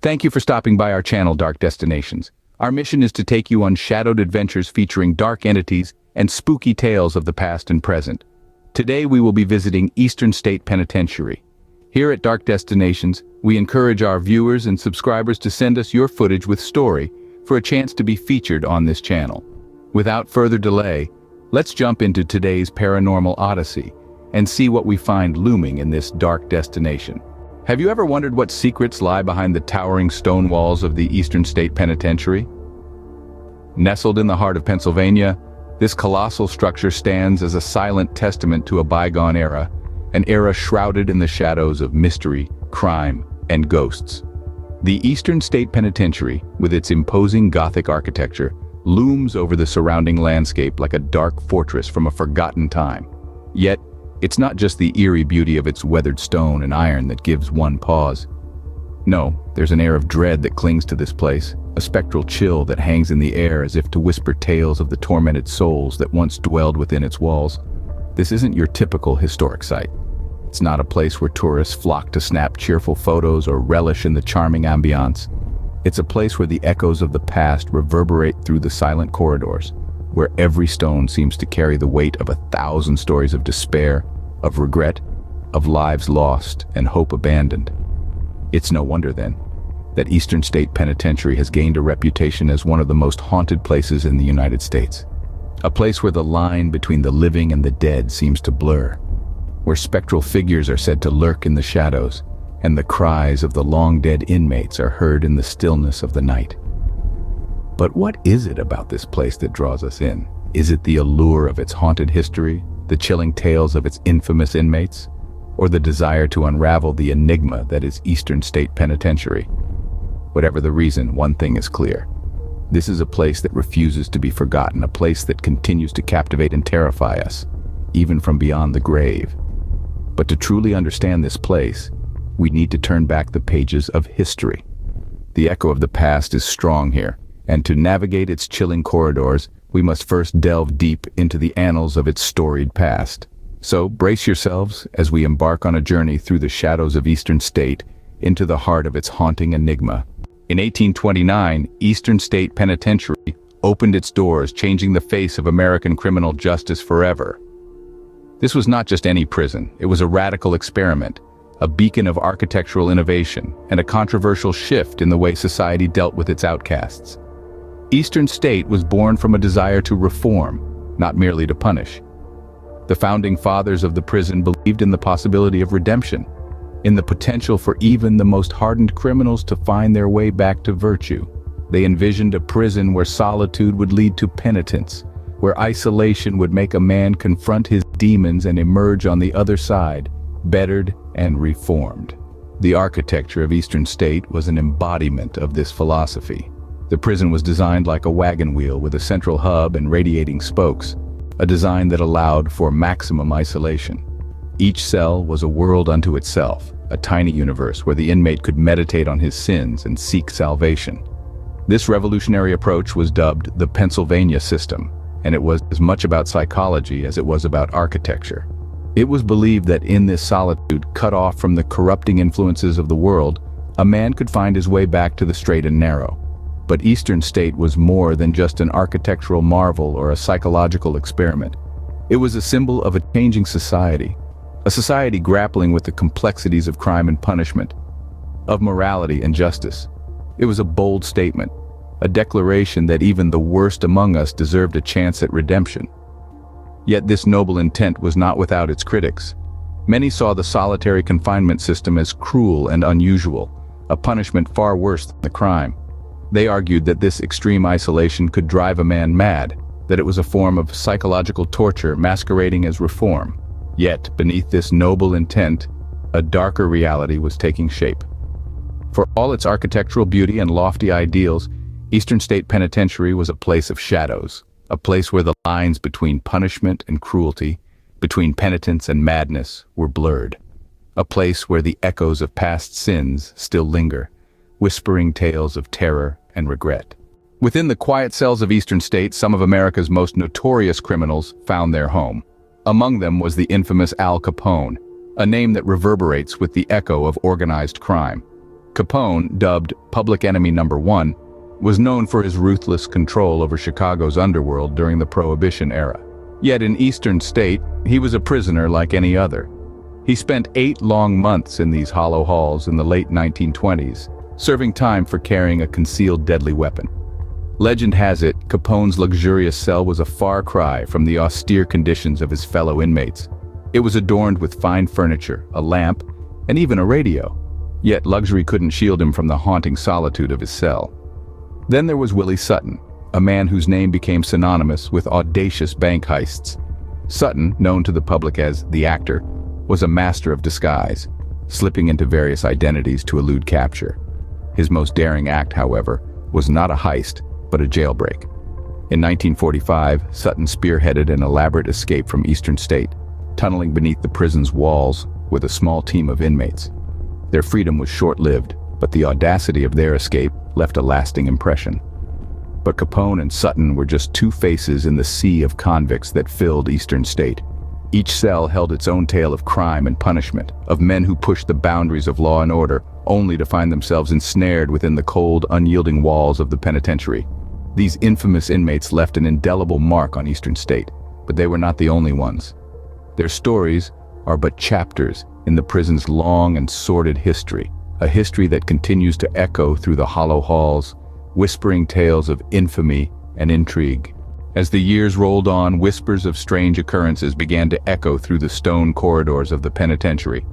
Thank you for stopping by our channel, Dark Destinations. Our mission is to take you on shadowed adventures featuring dark entities and spooky tales of the past and present. Today we will be visiting Eastern State Penitentiary. Here at Dark Destinations, we encourage our viewers and subscribers to send us your footage with story for a chance to be featured on this channel. Without further delay, let's jump into today's paranormal odyssey and see what we find looming in this dark destination. Have you ever wondered what secrets lie behind the towering stone walls of the Eastern State Penitentiary? Nestled in the heart of Pennsylvania, this colossal structure stands as a silent testament to a bygone era, an era shrouded in the shadows of mystery, crime, and ghosts. The Eastern State Penitentiary, with its imposing Gothic architecture, looms over the surrounding landscape like a dark fortress from a forgotten time. Yet, it's not just the eerie beauty of its weathered stone and iron that gives one pause. No, there's an air of dread that clings to this place, a spectral chill that hangs in the air as if to whisper tales of the tormented souls that once dwelled within its walls. This isn't your typical historic site. It's not a place where tourists flock to snap cheerful photos or relish in the charming ambiance. It's a place where the echoes of the past reverberate through the silent corridors, where every stone seems to carry the weight of 1,000 stories of despair, of regret, of lives lost and hope abandoned. It's no wonder, then, that Eastern State Penitentiary has gained a reputation as one of the most haunted places in the United States. A place where the line between the living and the dead seems to blur, where spectral figures are said to lurk in the shadows, and the cries of the long-dead inmates are heard in the stillness of the night. But what is it about this place that draws us in? Is it the allure of its haunted history, the chilling tales of its infamous inmates, or the desire to unravel the enigma that is Eastern State Penitentiary? Whatever the reason, one thing is clear. This is a place that refuses to be forgotten, a place that continues to captivate and terrify us, even from beyond the grave. But to truly understand this place, we need to turn back the pages of history. The echo of the past is strong here, and to navigate its chilling corridors, we must first delve deep into the annals of its storied past. So brace yourselves as we embark on a journey through the shadows of Eastern State into the heart of its haunting enigma. In 1829, Eastern State Penitentiary opened its doors, changing the face of American criminal justice forever. This was not just any prison, it was a radical experiment, a beacon of architectural innovation, and a controversial shift in the way society dealt with its outcasts. Eastern State was born from a desire to reform, not merely to punish. The founding fathers of the prison believed in the possibility of redemption, in the potential for even the most hardened criminals to find their way back to virtue. They envisioned a prison where solitude would lead to penitence, where isolation would make a man confront his demons and emerge on the other side, bettered and reformed. The architecture of Eastern State was an embodiment of this philosophy. The prison was designed like a wagon wheel with a central hub and radiating spokes, a design that allowed for maximum isolation. Each cell was a world unto itself, a tiny universe where the inmate could meditate on his sins and seek salvation. This revolutionary approach was dubbed the Pennsylvania system, and it was as much about psychology as it was about architecture. It was believed that in this solitude, cut off from the corrupting influences of the world, a man could find his way back to the straight and narrow. But Eastern State was more than just an architectural marvel or a psychological experiment. It was a symbol of a changing society, a society grappling with the complexities of crime and punishment, of morality and justice. It was a bold statement, a declaration that even the worst among us deserved a chance at redemption. Yet this noble intent was not without its critics. Many saw the solitary confinement system as cruel and unusual, a punishment far worse than the crime. They argued that this extreme isolation could drive a man mad, that it was a form of psychological torture masquerading as reform. Yet, beneath this noble intent, a darker reality was taking shape. For all its architectural beauty and lofty ideals, Eastern State Penitentiary was a place of shadows, a place where the lines between punishment and cruelty, between penitence and madness, were blurred. A place where the echoes of past sins still linger, whispering tales of terror and regret. Within the quiet cells of Eastern State, some of America's most notorious criminals found their home. Among them was the infamous Al Capone, a name that reverberates with the echo of organized crime. Capone, dubbed Public Enemy Number One, was known for his ruthless control over Chicago's underworld during the Prohibition era. Yet in Eastern State, he was a prisoner like any other. He spent 8 long months in these hollow halls in the late 1920s, serving time for carrying a concealed deadly weapon. Legend has it, Capone's luxurious cell was a far cry from the austere conditions of his fellow inmates. It was adorned with fine furniture, a lamp, and even a radio. Yet luxury couldn't shield him from the haunting solitude of his cell. Then there was Willie Sutton, a man whose name became synonymous with audacious bank heists. Sutton, known to the public as the Actor, was a master of disguise, slipping into various identities to elude capture. His most daring act, however, was not a heist, but a jailbreak. In 1945, Sutton spearheaded an elaborate escape from Eastern State, tunneling beneath the prison's walls with a small team of inmates. Their freedom was short-lived, but the audacity of their escape left a lasting impression. But Capone and Sutton were just two faces in the sea of convicts that filled Eastern State. Each cell held its own tale of crime and punishment, of men who pushed the boundaries of law and order, only to find themselves ensnared within the cold, unyielding walls of the penitentiary. These infamous inmates left an indelible mark on Eastern State, but they were not the only ones. Their stories are but chapters in the prison's long and sordid history, a history that continues to echo through the hollow halls, whispering tales of infamy and intrigue. As the years rolled on, whispers of strange occurrences began to echo through the stone corridors of the penitentiary.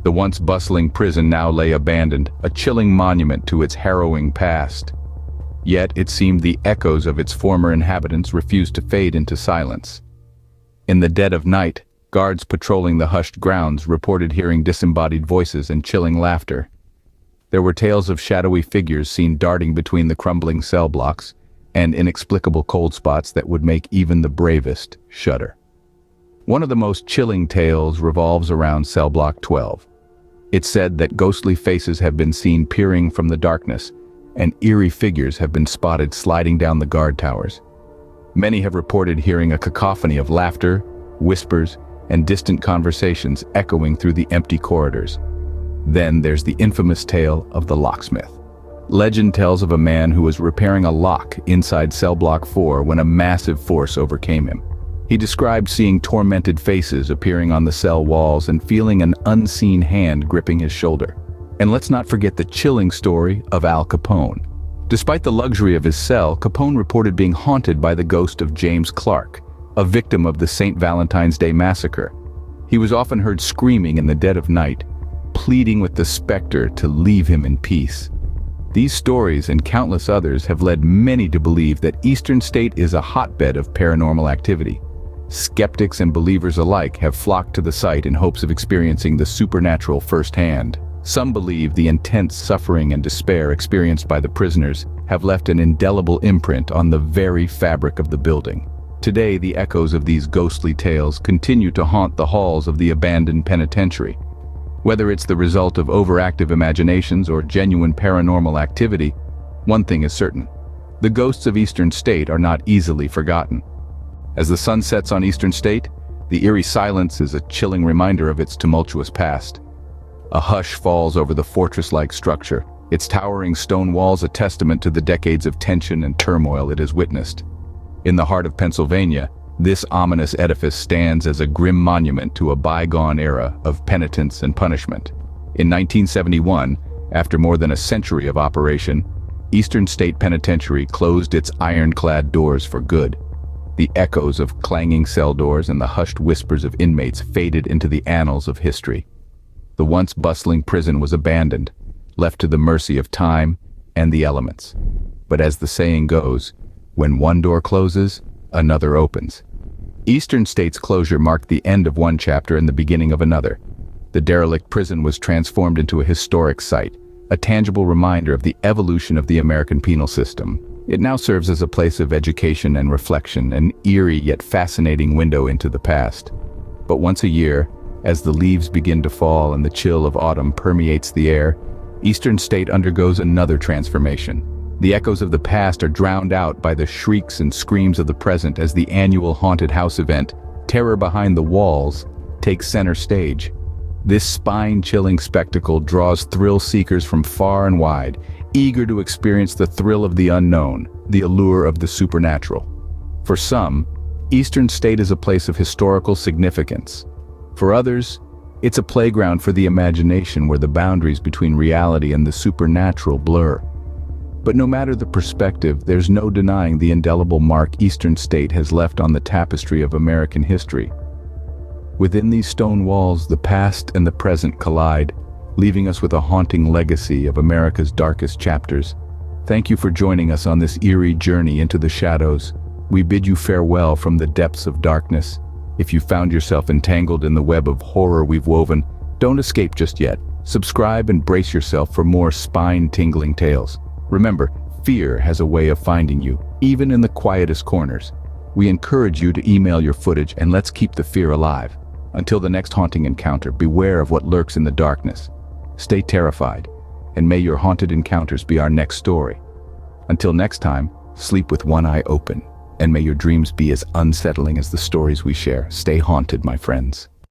The once bustling prison now lay abandoned, a chilling monument to its harrowing past. Yet it seemed the echoes of its former inhabitants refused to fade into silence. In the dead of night, guards patrolling the hushed grounds reported hearing disembodied voices and chilling laughter. There were tales of shadowy figures seen darting between the crumbling cell blocks, and inexplicable cold spots that would make even the bravest shudder. One of the most chilling tales revolves around cell block 12. It's said that ghostly faces have been seen peering from the darkness, and eerie figures have been spotted sliding down the guard towers. Many have reported hearing a cacophony of laughter, whispers, and distant conversations echoing through the empty corridors. Then there's the infamous tale of the locksmith. Legend tells of a man who was repairing a lock inside cell block 4 when a massive force overcame him. He described seeing tormented faces appearing on the cell walls and feeling an unseen hand gripping his shoulder. And let's not forget the chilling story of Al Capone. Despite the luxury of his cell, Capone reported being haunted by the ghost of James Clark, a victim of the St. Valentine's Day massacre. He was often heard screaming in the dead of night, pleading with the specter to leave him in peace. These stories and countless others have led many to believe that Eastern State is a hotbed of paranormal activity. Skeptics and believers alike have flocked to the site in hopes of experiencing the supernatural firsthand. Some believe the intense suffering and despair experienced by the prisoners have left an indelible imprint on the very fabric of the building. Today, the echoes of these ghostly tales continue to haunt the halls of the abandoned penitentiary. Whether it's the result of overactive imaginations or genuine paranormal activity, one thing is certain: the ghosts of Eastern State are not easily forgotten. As the sun sets on Eastern State, the eerie silence is a chilling reminder of its tumultuous past. A hush falls over the fortress-like structure, its towering stone walls a testament to the decades of tension and turmoil it has witnessed. In the heart of Pennsylvania, this ominous edifice stands as a grim monument to a bygone era of penitence and punishment. In 1971, after more than a century of operation, Eastern State Penitentiary closed its ironclad doors for good. The echoes of clanging cell doors and the hushed whispers of inmates faded into the annals of history. The once bustling prison was abandoned, left to the mercy of time and the elements. But as the saying goes, when one door closes, another opens. Eastern State's closure marked the end of one chapter and the beginning of another. The derelict prison was transformed into a historic site, a tangible reminder of the evolution of the American penal system. It now serves as a place of education and reflection, an eerie yet fascinating window into the past. But once a year, as the leaves begin to fall and the chill of autumn permeates the air, Eastern State undergoes another transformation. The echoes of the past are drowned out by the shrieks and screams of the present as the annual haunted house event, Terror Behind the Walls, takes center stage. This spine-chilling spectacle draws thrill-seekers from far and wide, eager to experience the thrill of the unknown, the allure of the supernatural. For some, Eastern State is a place of historical significance. For others, it's a playground for the imagination where the boundaries between reality and the supernatural blur. But no matter the perspective, there's no denying the indelible mark Eastern State has left on the tapestry of American history. Within these stone walls, the past and the present collide, leaving us with a haunting legacy of America's darkest chapters. Thank you for joining us on this eerie journey into the shadows. We bid you farewell from the depths of darkness. If you found yourself entangled in the web of horror we've woven, don't escape just yet. Subscribe and brace yourself for more spine-tingling tales. Remember, fear has a way of finding you, even in the quietest corners. We encourage you to email your footage and let's keep the fear alive. Until the next haunting encounter, beware of what lurks in the darkness. Stay terrified, and may your haunted encounters be our next story. Until next time, sleep with one eye open, and may your dreams be as unsettling as the stories we share. Stay haunted, my friends.